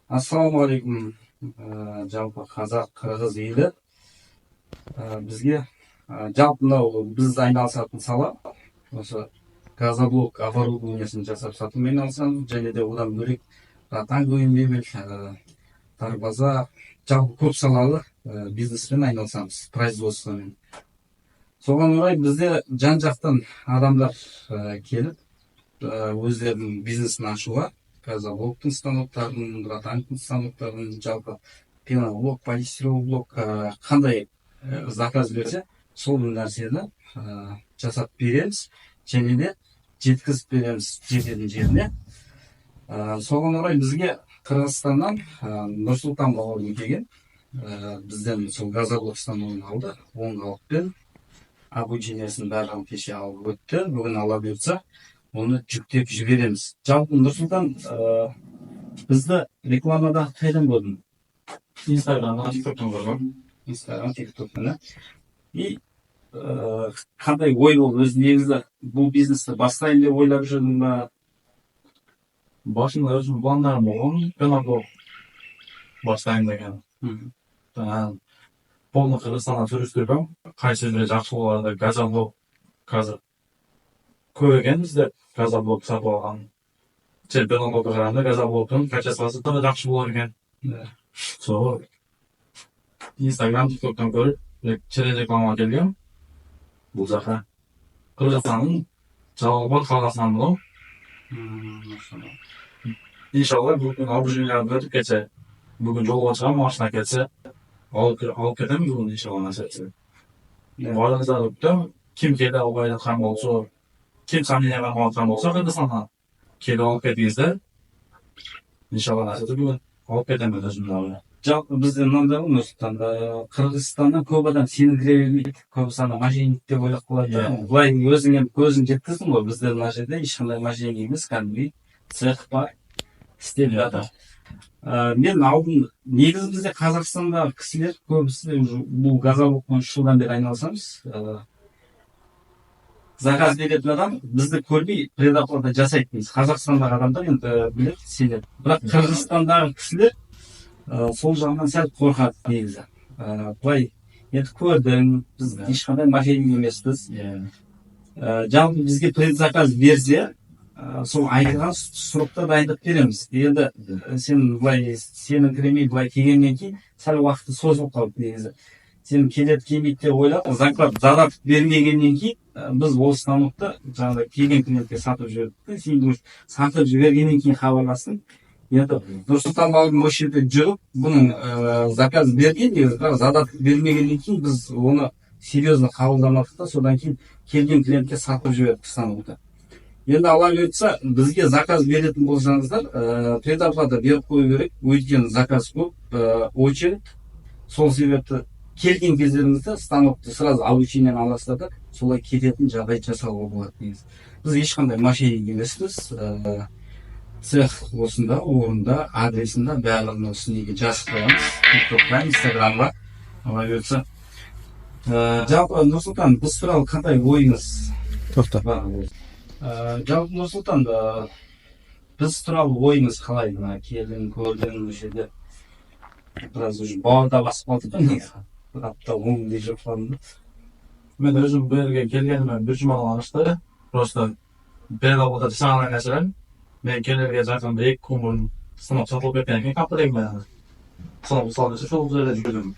Ассалаумағалейкум, жалпы қазақ қырғыз елі. Бізге жалпы мынау біз айналысатын сала осы газоблок оборудованиесін жасап сатумен айналысамыз, және де одан бөлек танго мебель, дарбаза, жалпы көп салалы бизнеспен айналысамыз, производствомен. Соған орай бізде жан жақтан адамдар келіп өздерінің бизнесін ашуға, газоблоктың станоктарын, ротангтың станоктарын, жалпы пеноблок, полистироблок қандай заказ берсе, сол нәрсені жасап береміз, және де жеткізіп береміз жететін жеріне. Соған орай бізге Қырғызстаннан Нұрсұлтан бауырым келген, бізден сол газоблок станогын алды, оң қалыппен обучениесін барлығын кеше алып өтті. Бүгін ала бұйыртса, оны жүктеп жібереміз. Жалпы Нұрсұлтан бізді рекламада қайдан көрдің? Инстаграмдан, тиктоктан көрдім. Инстаграм, тиктоктан. И қандай ой болды? Өзі негізі бұл бизнесті бастайын деп ойлап жүрдің ба? Басында өзім пландарым болған, пеноблок бастайын деген. Полный Қырғызстаннан жүрістіргім. Қайсы жерде жақсы болады, газоблок қазір көп екен бізде газоблок сатып алған. Пеноблокқа қарағанда газоблоктың качествосы да жақсы болар екен. Сол Инстаграм, тиктоктан көріп, реклама келгем. Бұл жаққа Қырғызстанның Жалалабад қаласынан болу. Иншалла бүгін обученияларды өтіп кетсе, бүгін жолға шығам, машина кетсе, алып кетемін бүгін иншалла нәрсесі. Барлығыңызды күтем. Кім келе алып жатқан болса, кім сомнениеға қалған болса, Қырғызстаннан келіп алып кетіңіздер. Иншалла нәрсесі бүгін алып кетемін өзімді. Жалпы бізде мынандай ғой, Нұрсұлтан, Қырғызстаннан көп адам сеніңдіре бермейді, көбісі ана мошенник деп ойлап қалады. Былай өзің көзің жеткіздің ғой, бізде мына жерде ешқандай мошенник емес, кәдімгідей цех бар, істеп жатыр. Мен алдым, негізі бізде Қазақстандағы кісілер көбісі бұл газоблокпен 3 жылдан бері айналысамыз. Заказ беретін адам бізді көрмей предоплата жасайтын. Қазақстандағы адамдар енді біледі, сенеді. Бірақ Қырғызстандағы кісілер сол жағынан сәл қорқады негізі. Былай енді көрдің, біз ешқандай мошенник емеспіз. Жалпы бізге предзаказ берсе, сол айтылған сұрыпта дайындап береміз. Енді сен былай сенің кіремей былай келгеннен кейін сәл уақыты созылып қалды негізі. Сен келеді келмейді деп ойлап, задап бермегеннен кейін біз ол станокты жаңағыдай келген клиентке сатып жібердік. Сен сатып жібергеннен кейін хабарластың. Енді Нұрсұлтан бауырым осы жерде жүріп, бұның заказ берген, бірақ задап бермегеннен кейін біз оны серьезно қабылдамадық та, содан кейін келген клиентке сатып жібердік станокты. Енді ала бұйыртса, бізге заказ беретін болсаңыздар, предоплата беріп қою керек, өйткені заказ көп, очередь. Сол себепті келген кездеріңізде станокты сразу обучениені аласыздар да, солай кететін жағдай жасауға болады негізі. Біз ешқандай мошенник емеспіз. Цех осында, орында, адресында барлығын осы неге жазып қоямыз. тиктокқа, инстаграмға ала бұйыртса. Жалпы Нұрсұлтан, біз туралы қандай ойыңыз? Жалпы Нұрсұлтан, біз туралы ойыңыз қалай? Келдің, көрдің, осы жерде біраз уже бауырда басып қалды негізі. Бір апта оңдей жүріп қалдым. Мен өзім бұл жерге келгеніме 1 жұма алғашты. Просто предоплата жасаған нәрселер. Мен келерге жақын 2 күн бұрын станок сатылып кеткен екен, қапылдайым мен. Станок салып сол жерде жүрдім.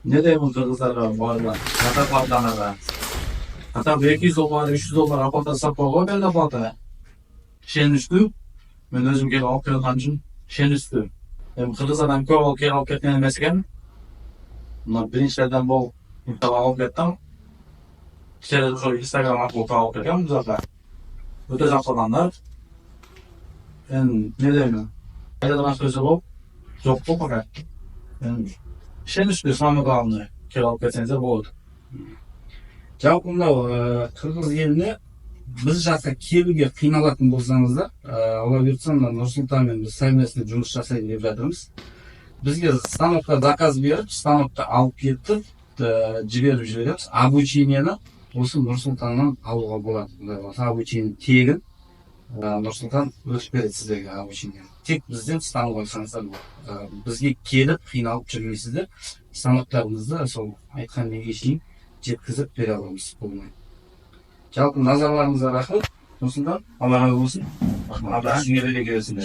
Не деймін қырғыздарға барына, қатар-қатарға. Қатар $200, $300 оплата сатпауға предоплата. Шенішті. Мен өзім келіп алып келген үшін шенішті. Қырғыздардан көп алып кеткен емес екен. Біріншілерден бұл инстаға алып кеттім. Кішелер сол Инстаграм арқылы алып кеткен бұзаққа. Өте жақсы адамдар. Не деймін? Қайдадан сөзі болып, жоқ бұл қағай. Шенішті самы қалыны келіп алып кетсеңіздер болады. Жалпы мынау Қырғыз еліне біз жаққа келуге қиналатын болсаңыздар, ала бұйыртса Нұрсұлтанмен біз совместно жұмыс жасайын деп жатырмыз. Бізге станокқа заказ беріп, станокты алып кетіп, жіберіп жібереміз. Обучениені осы Нұрсұлтаннан алуға болады. Обучение тегін, Нұрсұлтан өтіп береді сіздерге обучениені. тек бізден станок алсаңыздар болады. Бізге келіп қиналып жүрмейсіздер. Станоктарымызды сол айтқан неге шейін жеткізіп бере аламыз болмайды. Жалпы назарларыңызға рахмет. Осындан Алла разы болсын. Сізге береке берсін.